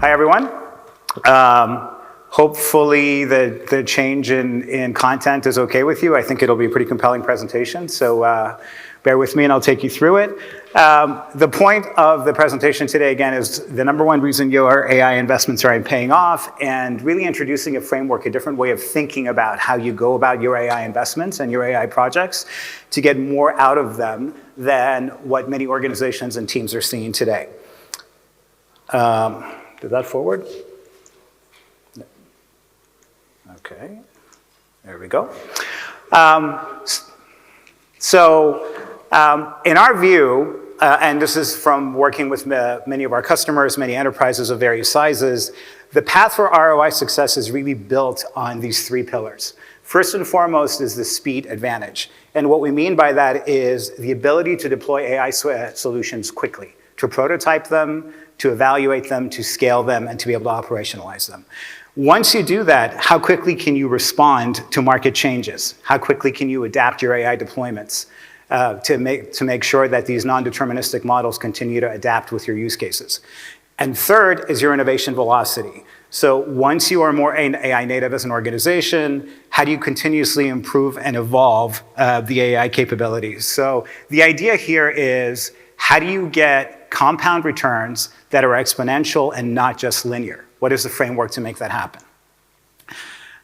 Hi, everyone. Hopefully the change in content is okay with you. I think it'll be a pretty compelling presentation, so bear with me and I'll take you through it. The point of the presentation today, again, is the number one reason your AI investments are paying off, and really introducing a framework, a different way of thinking about how you go about your AI investments and your AI projects to get more out of them than what many organizations and teams are seeing today. Did that forward? Okay, there we go. In our view, and this is from working with many of our customers, many enterprises of various sizes, the path for ROI success is really built on these three pillars. First and foremost is the speed advantage. And what we mean by that is the ability to deploy AI solutions quickly, to prototype them, to evaluate them, to scale them, and to be able to operationalize them. Once you do that, how quickly can you respond to market changes? How quickly can you adapt your AI deployments to make sure that these non-deterministic models continue to adapt with your use cases? And third is your innovation velocity. So once you are more AI native as an organization, how do you continuously improve and evolve the AI capabilities? So the idea here is, how do you get compound returns that are exponential and not just linear? What is the framework to make that happen?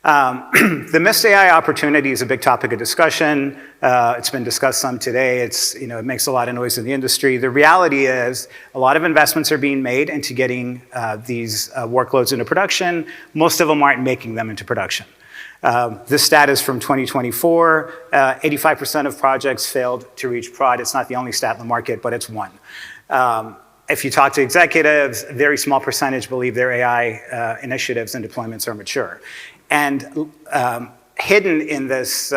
The missed AI opportunity is a big topic of discussion. It's been discussed some today. It makes a lot of noise in the industry. The reality is a lot of investments are being made into getting these workloads into production. Most of them aren't making them into production. This stat is from 2024. 85% of projects failed to reach prod. It's not the only stat in the market, but it's one. If you talk to executives, a very small percentage believe their AI initiatives and deployments are mature. And hidden in this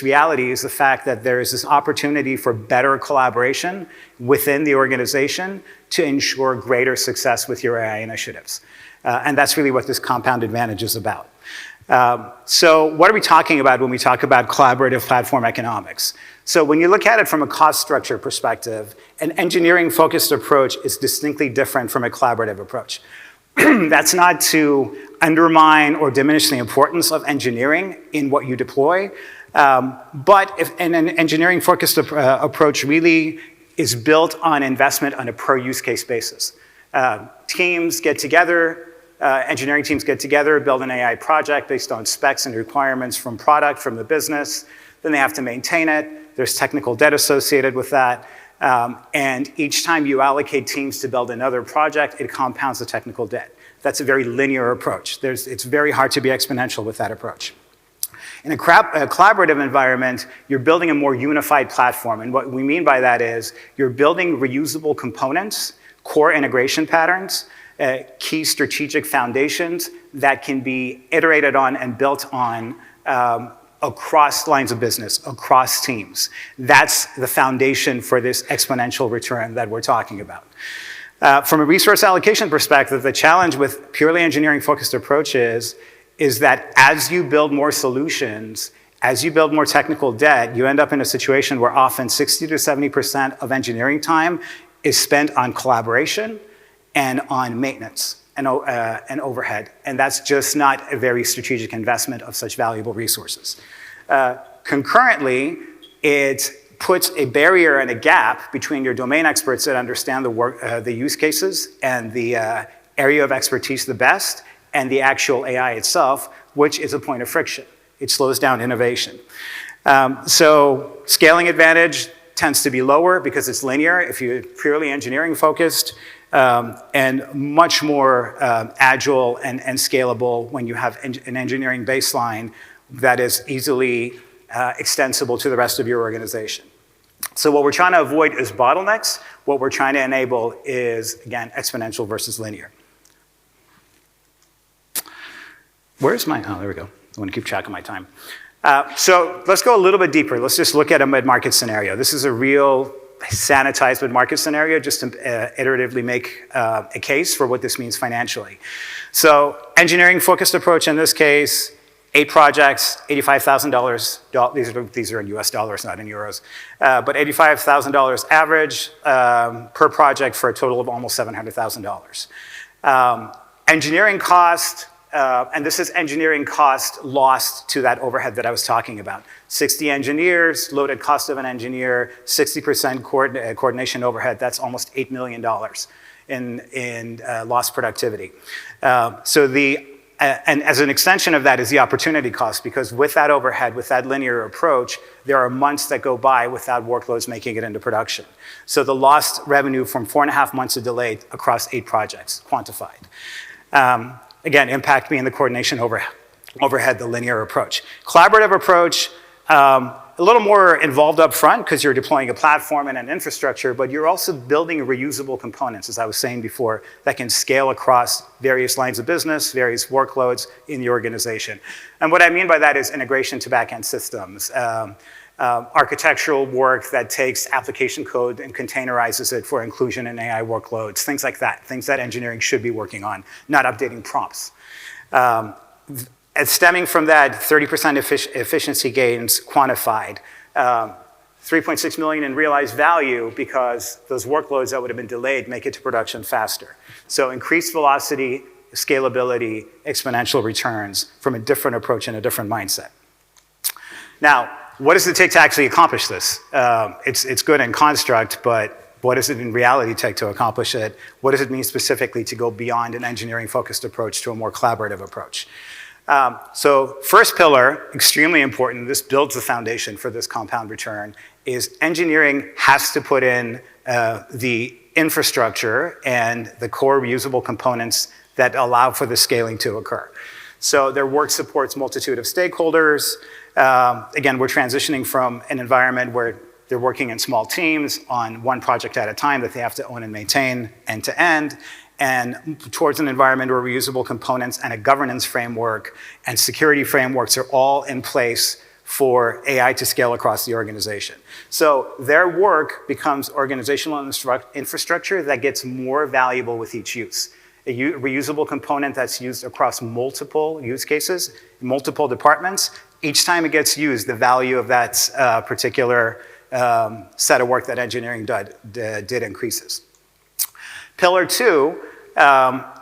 reality is the fact that there is this opportunity for better collaboration within the organization to ensure greater success with your AI initiatives. And that's really what this compound advantage is about. So what are we talking about when we talk about collaborative platform economics? So when you look at it from a cost structure perspective, an engineering-focused approach is distinctly different from a collaborative approach. That's not to undermine or diminish the importance of engineering in what you deploy, but if an engineering-focused approach really is built on investment on a per-use case basis. Teams get together, engineering teams get together, build an AI project based on specs and requirements from product, from the business. Then they have to maintain it. There's technical debt associated with that. And each time you allocate teams to build another project, it compounds the technical debt. That's a very linear approach. It's very hard to be exponential with that approach. In a collaborative environment, you're building a more unified platform. And what we mean by that is you're building reusable components, core integration patterns, key strategic foundations that can be iterated on and built on across lines of business, across teams. That's the foundation for this exponential return that we're talking about. From a resource allocation perspective, the challenge with purely engineering-focused approaches is that as you build more solutions, as you build more technical debt, you end up in a situation where often 60 to 70% of engineering time is spent on collaboration and on maintenance and overhead. And that's just not a very strategic investment of such valuable resources. Concurrently, it puts a barrier and a gap between your domain experts that understand the use cases and the area of expertise the best and the actual AI itself, which is a point of friction. It slows down innovation. So scaling advantage tends to be lower because it's linear if you're purely engineering focused, and much more agile and scalable when you have an engineering baseline that is easily extensible to the rest of your organization. So what we're trying to avoid is bottlenecks. What we're trying to enable is, again, exponential versus linear. Where's my, oh, there we go. I want to keep track of my time. So let's go a little bit deeper. Let's just look at a mid-market scenario. This is a real sanitized mid-market scenario just to iteratively make a case for what this means financially. So engineering-focused approach in this case, 8 projects, $85,000. These are in US dollars, not in euros. But $85,000 average per project for a total of almost $700,000. Engineering cost, and this is engineering cost lost to that overhead that I was talking about. 60 engineers, loaded cost of an engineer, 60% coordination overhead, that's almost $8 million in lost productivity. And as an extension of that is the opportunity cost, because with that overhead, with that linear approach, there are months that go by without workloads making it into production. So the lost revenue from 4.5 months of delay across 8 projects, quantified. Again, impact being the coordination overhead, the linear approach. Collaborative approach, a little more involved up front because you're deploying a platform and an infrastructure, but you're also building reusable components, as I was saying before, that can scale across various lines of business, various workloads in the organization. And what I mean by that is integration to back-end systems, architectural work that takes application code and containerizes it for inclusion in AI workloads, things like that, things that engineering should be working on, not updating prompts. And stemming from that, 30% efficiency gains quantified, 3.6 million in realized value because those workloads that would have been delayed make it to production faster. So increased velocity, scalability, exponential returns from a different approach and a different mindset. Now, what does it take to actually accomplish this? It's good in construct, but what does it in reality take to accomplish it? What does it mean specifically to go beyond an engineering-focused approach to a more collaborative approach? So first pillar, extremely important, this builds the foundation for this compound return, is engineering has to put in the infrastructure and the core reusable components that allow for the scaling to occur. So their work supports multitude of stakeholders. Again, we're transitioning from an environment where they're working in small teams on one project at a time that they have to own and maintain end to end, and towards an environment where reusable components and a governance framework and security frameworks are all in place for AI to scale across the organization. So their work becomes organizational infrastructure that gets more valuable with each use. A reusable component that's used across multiple use cases, multiple departments. Each time it gets used, the value of that particular set of work that engineering did increases. Pillar 2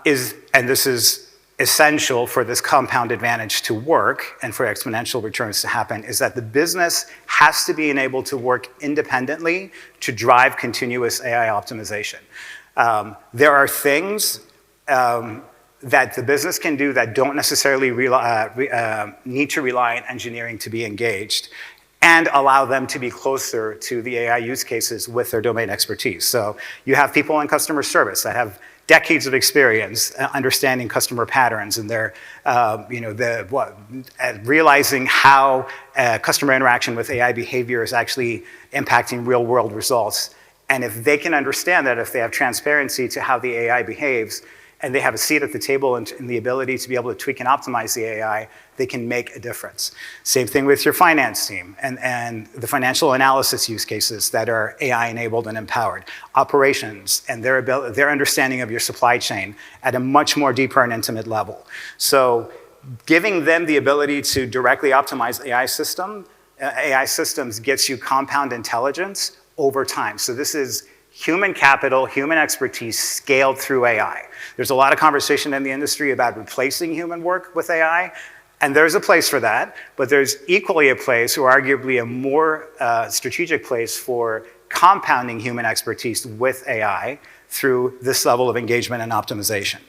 is, and this is essential for this compound advantage to work and for exponential returns to happen, is that the business has to be enabled to work independently to drive continuous AI optimization. There are things that the business can do that don't necessarily need to rely on engineering to be engaged, and allow them to be closer to the AI use cases with their domain expertise. So you have people in customer service that have decades of experience understanding customer patterns and their, realizing how customer interaction with AI behavior is actually impacting real world results. And if they can understand that, if they have transparency to how the AI behaves, and they have a seat at the table and the ability to be able to tweak and optimize the AI, they can make a difference. Same thing with your finance team and the financial analysis use cases that are AI enabled and empowered. Operations and their understanding of your supply chain at a much more deeper and intimate level. So giving them the ability to directly optimize AI systems gets you compound intelligence over time. So this is human capital, human expertise scaled through AI. There's a lot of conversation in the industry about replacing human work with AI, and there's a place for that, but there's equally a place, or arguably a more strategic place, for compounding human expertise with AI through this level of engagement and optimization.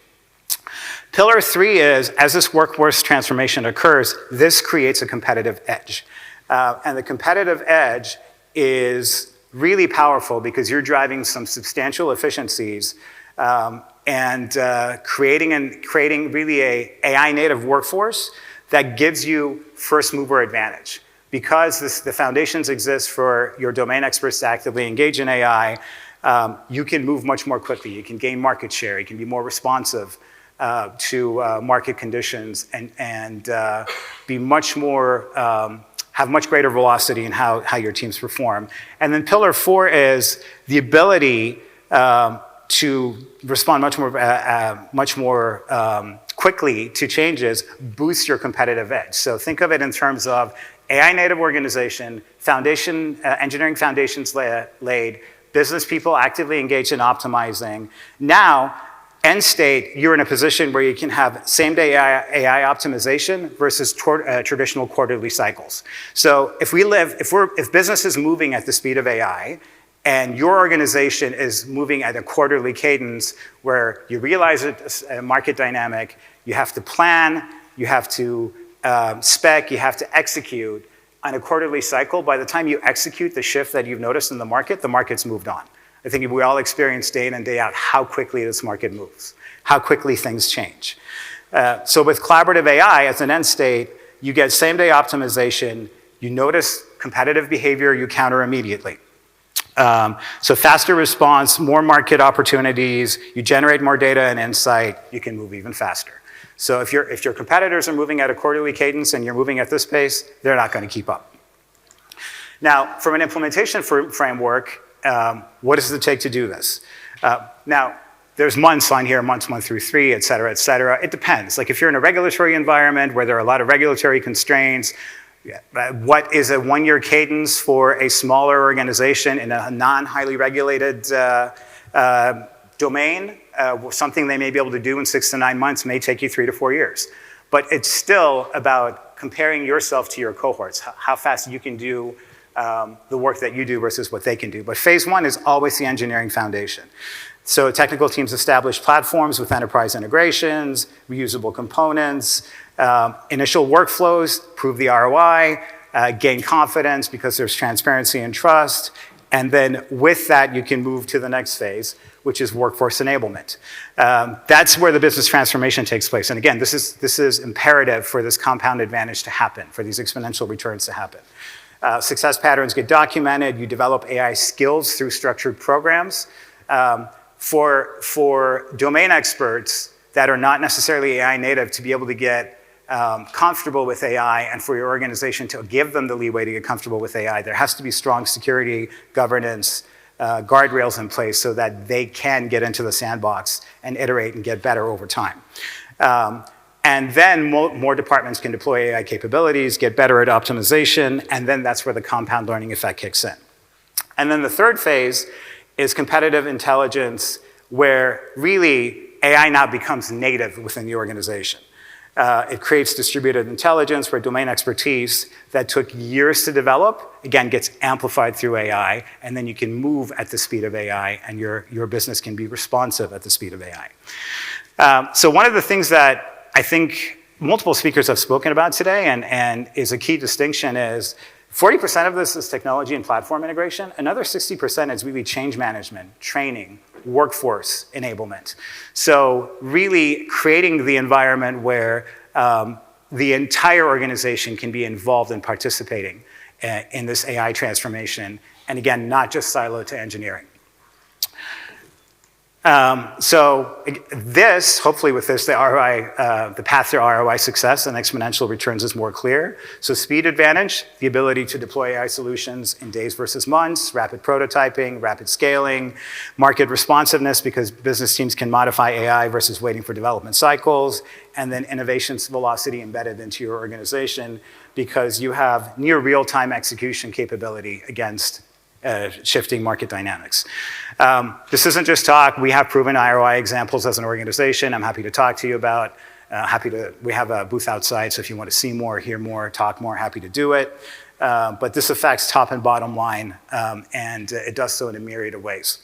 Pillar 3 is, as this workforce transformation occurs, this creates a competitive edge. And the competitive edge is really powerful because you're driving some substantial efficiencies and creating really a AI native workforce that gives you first mover advantage. Because the foundations exist for your domain experts to actively engage in AI, you can move much more quickly. You can gain market share. You can be more responsive to market conditions and be much more, have much greater velocity in how your teams perform. And then pillar 4 is the ability to respond much more quickly to changes, boost your competitive edge. So think of it in terms of AI native organization, engineering foundations laid, business people actively engaged in optimizing. Now, End state, you're in a position where you can have same-day AI optimization versus traditional quarterly cycles. So if business is moving at the speed of AI, and your organization is moving at a quarterly cadence where you realize it's a market dynamic, you have to plan, you have to spec, you have to execute on a quarterly cycle. By the time you execute the shift that you've noticed in the market's moved on. I think we all experience day in and day out how quickly this market moves, how quickly things change. So with collaborative AI as an end state, you get same-day optimization, you notice competitive behavior, you counter immediately. So faster response, more market opportunities, you generate more data and insight, you can move even faster. So if your competitors are moving at a quarterly cadence and you're moving at this pace, they're not going to keep up. Now, from an implementation framework, what does it take to do this? Now, there's months on here, months 1 through 3, et cetera, et cetera. It depends. Like if you're in a regulatory environment where there are a lot of regulatory constraints, what is a 1-year cadence for a smaller organization in a non-highly regulated domain? Something they may be able to do in 6 to 9 months may take you 3 to 4 years. But it's still about comparing yourself to your cohorts, how fast you can do the work that you do versus what they can do. But phase 1 is always the engineering foundation. So technical teams establish platforms with enterprise integrations, reusable components, initial workflows, prove the ROI, gain confidence because there's transparency and trust. And then with that, you can move to the next phase, which is workforce enablement. That's where the business transformation takes place. And again, this is imperative for this compound advantage to happen, for these exponential returns to happen. Success patterns get documented. You develop AI skills through structured programs. For domain experts that are not necessarily AI native to be able to get comfortable with AI and for your organization to give them the leeway to get comfortable with AI, there has to be strong security, governance, guardrails in place so that they can get into the sandbox and iterate and get better over time. And then more departments can deploy AI capabilities, get better at optimization, and then that's where the compound learning effect kicks in. And then the third phase is competitive intelligence, where really AI now becomes native within the organization. It creates distributed intelligence where domain expertise that took years to develop, again, gets amplified through AI, and then you can move at the speed of AI, and your business can be responsive at the speed of AI. So one of the things that I think multiple speakers have spoken about today and is a key distinction is 40% of this is technology and platform integration. Another 60% is really change management, training, workforce enablement. So really creating the environment where the entire organization can be involved in participating in this AI transformation. And again, not just siloed to engineering. So this, hopefully with this, the ROI, the path to ROI success and exponential returns is more clear. So speed advantage, the ability to deploy AI solutions in days versus months, rapid prototyping, rapid scaling, market responsiveness because business teams can modify AI versus waiting for development cycles, and then innovations velocity embedded into your organization because you have near real-time execution capability against shifting market dynamics. This isn't just talk. We have proven ROI examples as an organization. I'm happy to talk to you about. We have a booth outside, so if you want to see more, hear more, talk more, happy to do it. But this affects top and bottom line, and it does so in a myriad of ways.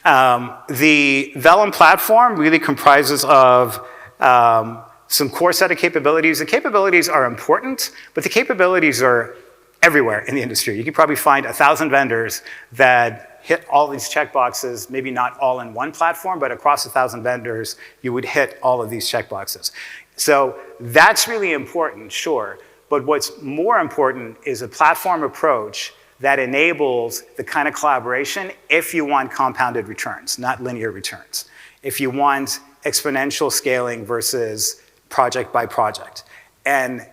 The Vellum platform really comprises of some core set of capabilities. The capabilities are important, but the capabilities are everywhere in the industry. You could probably find 1,000 vendors that hit all these checkboxes, maybe not all in one platform, but across 1,000 vendors, you would hit all of these checkboxes. So that's really important, sure. But what's more important is a platform approach that enables the kind of collaboration if you want compounded returns, not linear returns. If you want exponential scaling versus project by project. And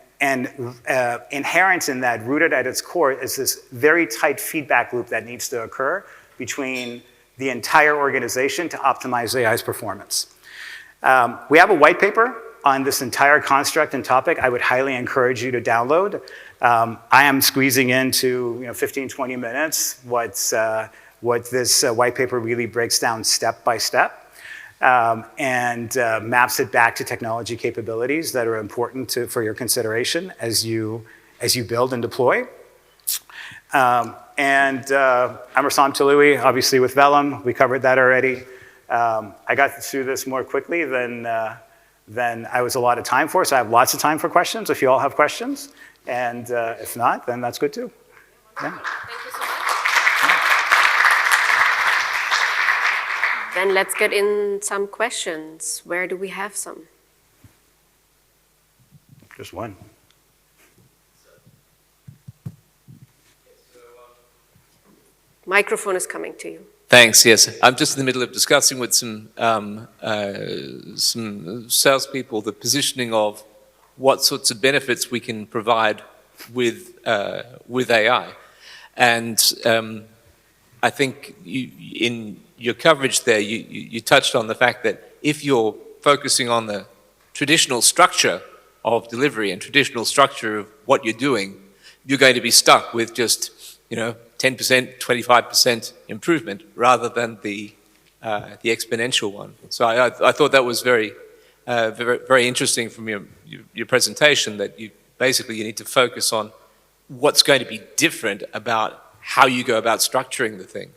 inherent in that, rooted at its core, is this very tight feedback loop that needs to occur between the entire organization to optimize AI's performance. We have a white paper on this entire construct and topic. I would highly encourage you to download. I am squeezing into 15, 20 minutes what this white paper really breaks down step by step. and maps it back to technology capabilities that are important for your consideration as you build and deploy. I'm Rasam Taloui, obviously with Vellum. We covered that already. I got through this more quickly than I was allotted time for, so I have lots of time for questions if you all have questions. And if not, then that's good too. Yeah. Thank you so much. Then let's get in some questions. Where do we have some? Just one. Microphone is coming to you. Thanks, yes. I'm just in the middle of discussing with some salespeople the positioning of what sorts of benefits we can provide with AI. And I think in your coverage there, you touched on the fact that if you're focusing on the traditional structure of delivery and traditional structure of what you're doing, you're going to be stuck with just, 10%, 25% improvement rather than the exponential one. So I thought that was very interesting from your presentation, that you need to focus on what's going to be different about how you go about structuring the thing.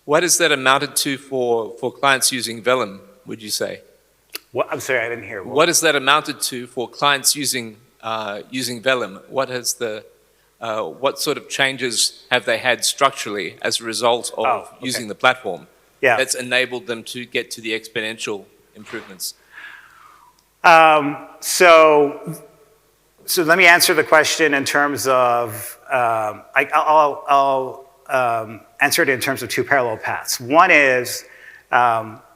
What has that amounted to for clients using Velum, would you say? What? I'm sorry, I didn't hear. What has that amounted to for clients using Velum? What sort of changes have they had structurally as a result of using the platform that's enabled them to get to the exponential improvements? So let me answer the question in terms of, I'll answer it in terms of two parallel paths. One is,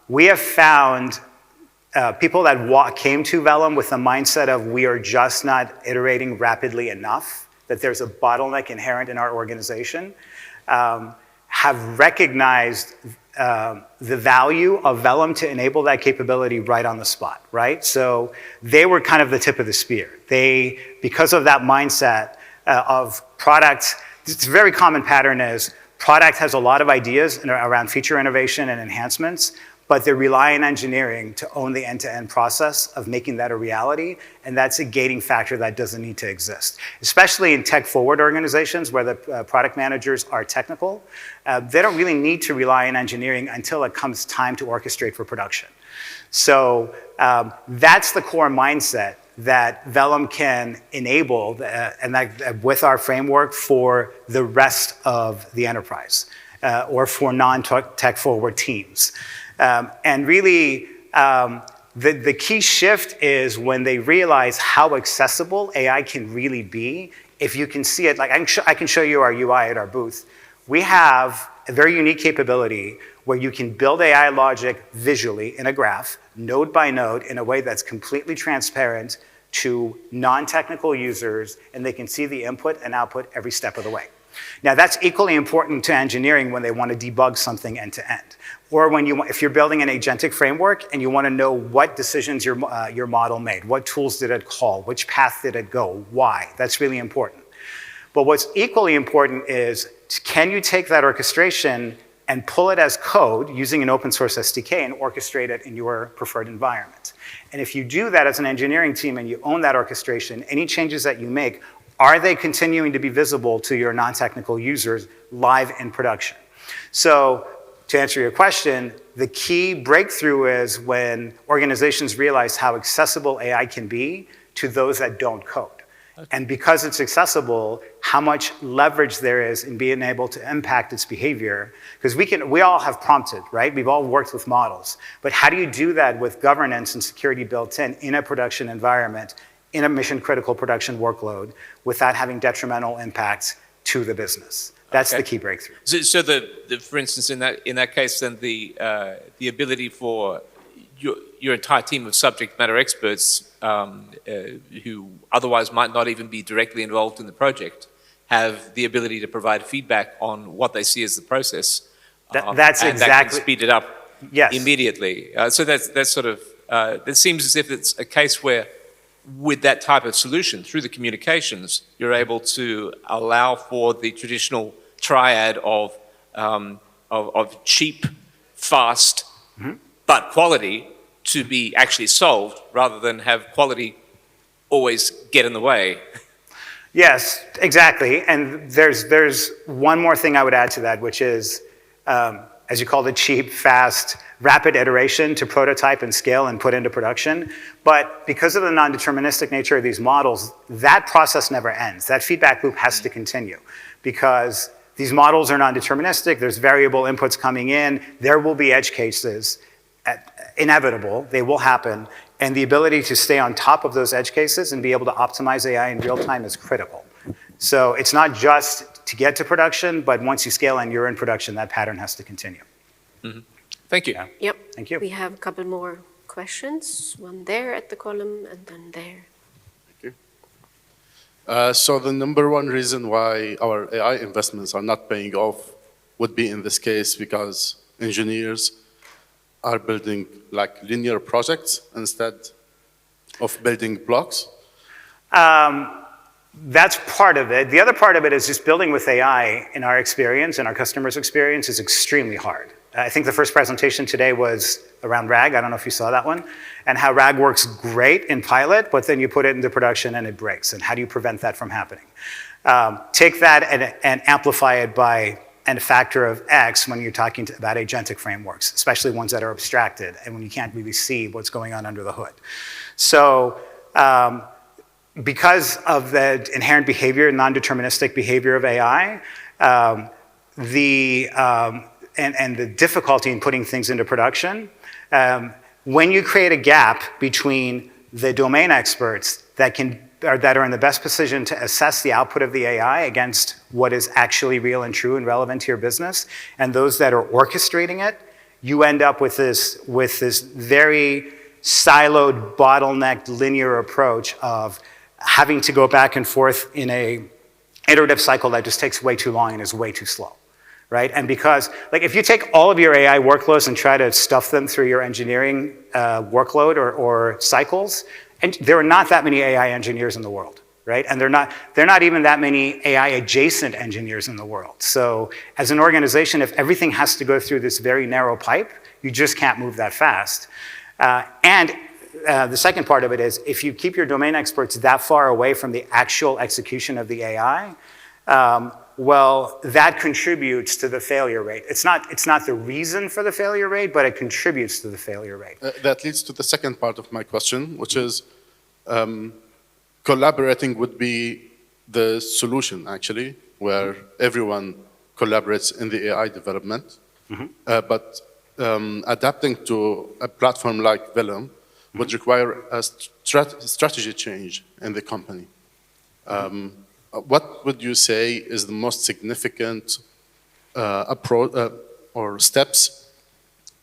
we have found people that came to Vellum with the mindset of we are just not iterating rapidly enough, that there's a bottleneck inherent in our organization, have recognized the value of Vellum to enable that capability right on the spot, right? So they were kind of the tip of the spear. Because of that mindset of product, it's a very common pattern is product has a lot of ideas around feature innovation and enhancements, but they rely on engineering to own the end-to-end process of making that a reality, and that's a gating factor that doesn't need to exist. Especially in tech-forward organizations where the product managers are technical, they don't really need to rely on engineering until it comes time to orchestrate for production. So that's the core mindset that Velum can enable, and that with our framework for the rest of the enterprise, or for non-tech-forward teams. And really, the key shift is when they realize how accessible AI can really be. If you can see it, like I can show you our UI at our booth. We have a very unique capability where you can build AI logic visually in a graph, node by node, in a way that's completely transparent to non-technical users, and they can see the input and output every step of the way. Now, that's equally important to engineering when they want to debug something end to end. Or if you're building an agentic framework and you want to know what decisions your model made, what tools did it call, which path did it go, why? That's really important. But what's equally important is, can you take that orchestration and pull it as code using an open source SDK and orchestrate it in your preferred environment? And if you do that as an engineering team and you own that orchestration, any changes that you make, are they continuing to be visible to your non-technical users live in production? So to answer your question, the key breakthrough is when organizations realize how accessible AI can be to those that don't code. Okay. And because it's accessible, how much leverage there is in being able to impact its behavior. Because we all have prompted, right? We've all worked with models. But how do you do that with governance and security built in a production environment, in a mission-critical production workload, without having detrimental impacts to the business? That's the key breakthrough. So for instance, in that case, then the ability for your entire team of subject matter experts who otherwise might not even be directly involved in the project have the ability to provide feedback on what they see as the process. That's and exactly. that can speed it up immediately. So that's sort of, it seems as if it's a case where with that type of solution, through the communications, you're able to allow for the traditional triad of of cheap, fast, but quality to be actually solved rather than have quality always get in the way. Yes, exactly. And there's one more thing I would add to that, which is, as you called it, cheap, fast, rapid iteration to prototype and scale and put into production. But because of the non-deterministic nature of these models, that process never ends. That feedback loop has to continue because these models are non-deterministic. There's variable inputs coming in. There will be edge cases, inevitable. They will happen. And the ability to stay on top of those edge cases and be able to optimize AI in real time is critical. So it's not just to get to production, but once you scale and you're in production, that pattern has to continue. Thank you. Yeah. Yep. Thank you. We have a couple more questions. One there at the column and then there. Thank you. So the number one reason why our AI investments are not paying off would be in this case because engineers are building like linear projects instead of building blocks? That's part of it. The other part of it is just building with AI in our experience and our customers' experience is extremely hard. I think the first presentation today was around RAG. I don't know if you saw that one. And how RAG works great in pilot, but then you put it into production and it breaks. And how do you prevent that from happening? Take that and amplify it by a factor of X when you're talking about agentic frameworks, especially ones that are abstracted and when you can't really see what's going on under the hood. So because of the inherent behavior, non-deterministic behavior of AI, and the difficulty in putting things into production, when you create a gap between the domain experts that are in the best position to assess the output of the AI against what is actually real and true and relevant to your business, and those that are orchestrating it, you end up with this very siloed, bottlenecked, linear approach of having to go back and forth in a iterative cycle that just takes way too long and is way too slow, right? And because, like, if you take all of your AI workloads and try to stuff them through your engineering workload or cycles, and there are not that many AI engineers in the world, right? And there are not even that many AI adjacent engineers in the world. So as an organization, if everything has to go through this very narrow pipe, you just can't move that fast. The second part of it is if you keep your domain experts that far away from the actual execution of the AI, well, that contributes to the failure rate. It's not the reason for the failure rate, but it contributes to the failure rate. That leads to the second part of my question, which is collaborating would be the solution, actually, where everyone collaborates in the AI development. But adapting to a platform like Vellum would require a strategy change in the company. What would you say is the most significant approach or steps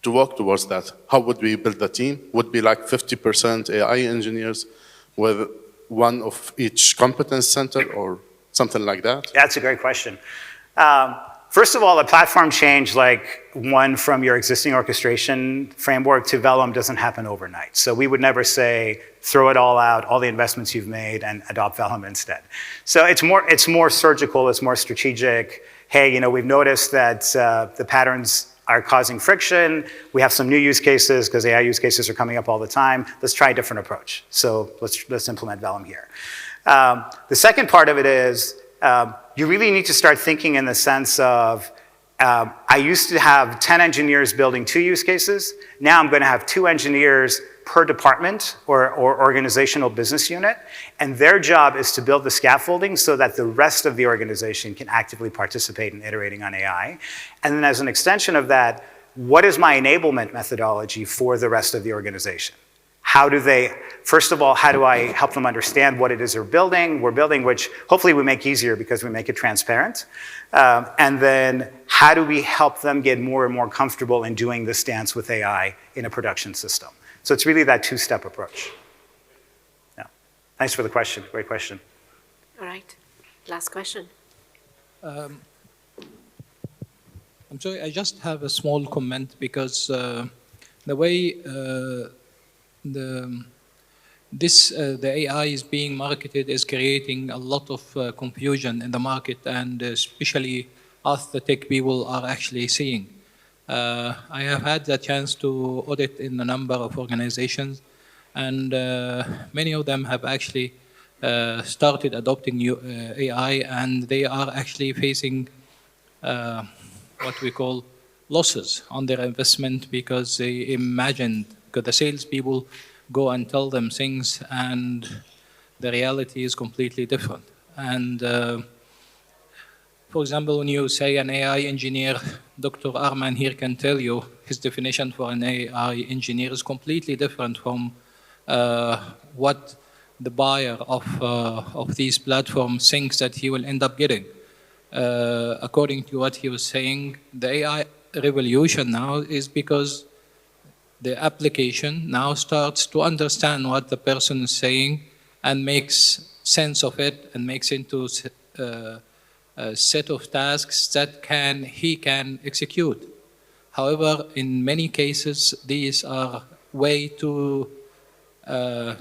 to work towards that? How would we build the team? Would it be like 50% AI engineers with one of each competence center or something like that? That's a great question. First of all, a platform change like one from your existing orchestration framework to Velum doesn't happen overnight. So we would never say, throw it all out, all the investments you've made, and adopt Velum instead. So it's more surgical, it's more strategic. Hey, you know, we've noticed that the patterns are causing friction. We have some new use cases because AI use cases are coming up all the time. Let's try a different approach. So let's implement Velum here. The second part of it is, you really need to start thinking in the sense of, I used to have 10 engineers building 2 use cases. Now I'm going to have 2 engineers per department or organizational business unit. And their job is to build the scaffolding so that the rest of the organization can actively participate in iterating on AI. And then as an extension of that, what is my enablement methodology for the rest of the organization? First of all, how do I help them understand what it is we're building, which hopefully we make easier because we make it transparent. And then how do we help them get more and more comfortable in doing this dance with AI in a production system? So it's really that 2-step approach. Yeah. Thanks for the question, great question. All right, last question. I'm sorry, I just have a small comment because the way the AI is being marketed is creating a lot of confusion in the market, and especially us, the tech people, are actually seeing. I have had the chance to audit in a number of organizations, and many of them have actually started adopting new AI, and they are actually facing what we call losses on their investment because they imagined, because the salespeople go and tell them things, and the reality is completely different. And for example, when you say an AI engineer, Dr. Arman here can tell you his definition for an AI engineer is completely different from what the buyer of these platforms thinks that he will end up getting. According to what he was saying, the AI revolution now is because the application now starts to understand what the person is saying and makes sense of it and makes into a set of tasks that he can execute. However, in many cases, these are way too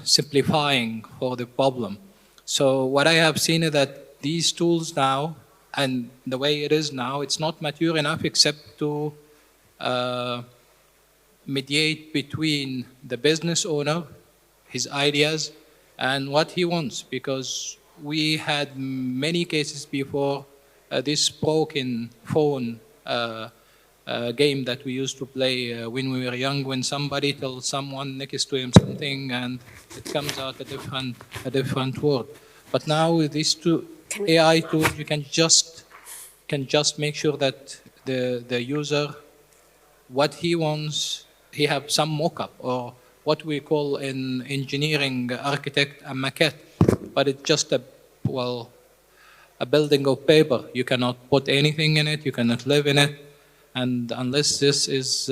simplifying for the problem. So what I have seen is that these tools now, and the way it is now, it's not mature enough except to mediate between the business owner, his ideas, and what he wants. Because we had many cases before this broken phone game that we used to play when we were young, when somebody tells someone next to him something and it comes out a different word. But now with these two AI tools, you can just make sure that the user, what he wants, he have some mock-up, or what we call in engineering architect a maquette, but it's just a building of paper. You cannot put anything in it, you cannot live in it, and unless this is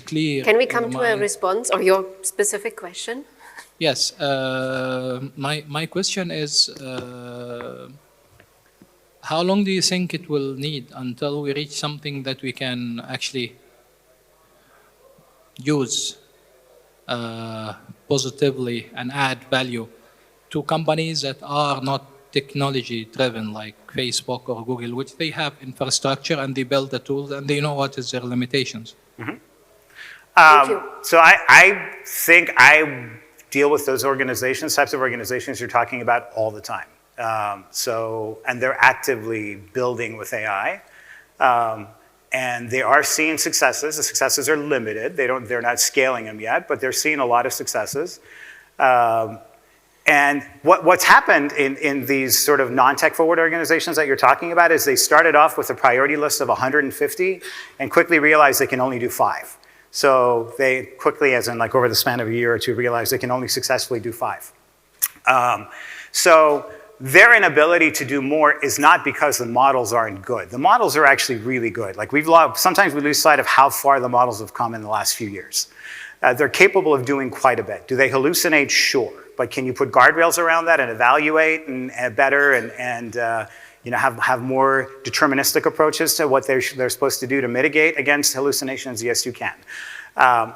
clear. Can we come to a response or your specific question? Yes, my question is, how long do you think it will need until we reach something that we can actually use positively and add value to companies that are not technology driven, like Facebook or Google, which they have infrastructure and they build the tools and they know what is their limitations? Thank you. So I think I deal with those types of organizations you're talking about all the time. And they're actively building with AI. And they are seeing successes. The successes are limited. They're not scaling them yet, but they're seeing a lot of successes. And what's happened in these sort of non-tech forward organizations that you're talking about is they started off with a priority list of 150 and quickly realized they can only do 5. So they quickly, as in like over the span of a year or two, realized they can only successfully do 5. So their inability to do more is not because the models aren't good. The models are actually really good. Like sometimes we lose sight of how far the models have come in the last few years. They're capable of doing quite a bit. Do they hallucinate? Sure. But can you put guardrails around that and evaluate and better and have more deterministic approaches to what they're supposed to do to mitigate against hallucinations? Yes, you can.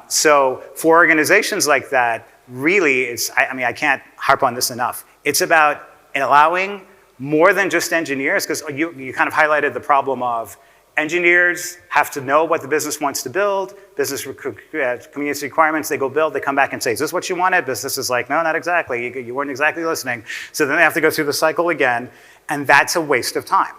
So for organizations like that, really, I can't harp on this enough. It's about allowing more than just engineers, because you kind of highlighted the problem of engineers have to know what the business wants to build, business community requirements, they go build, they come back and say, is this what you wanted? Business is like, no, not exactly, you weren't exactly listening. So then they have to go through the cycle again, and that's a waste of time.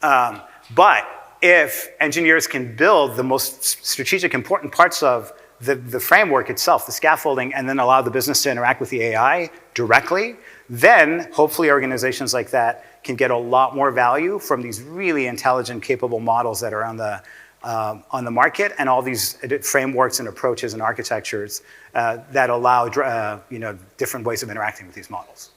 But if engineers can build the most strategic, important parts of the framework itself, the scaffolding, and then allow the business to interact with the AI directly, then hopefully organizations like that can get a lot more value from these really intelligent, capable models that are on the market, and all these frameworks and approaches and architectures that allow different ways of interacting with these models.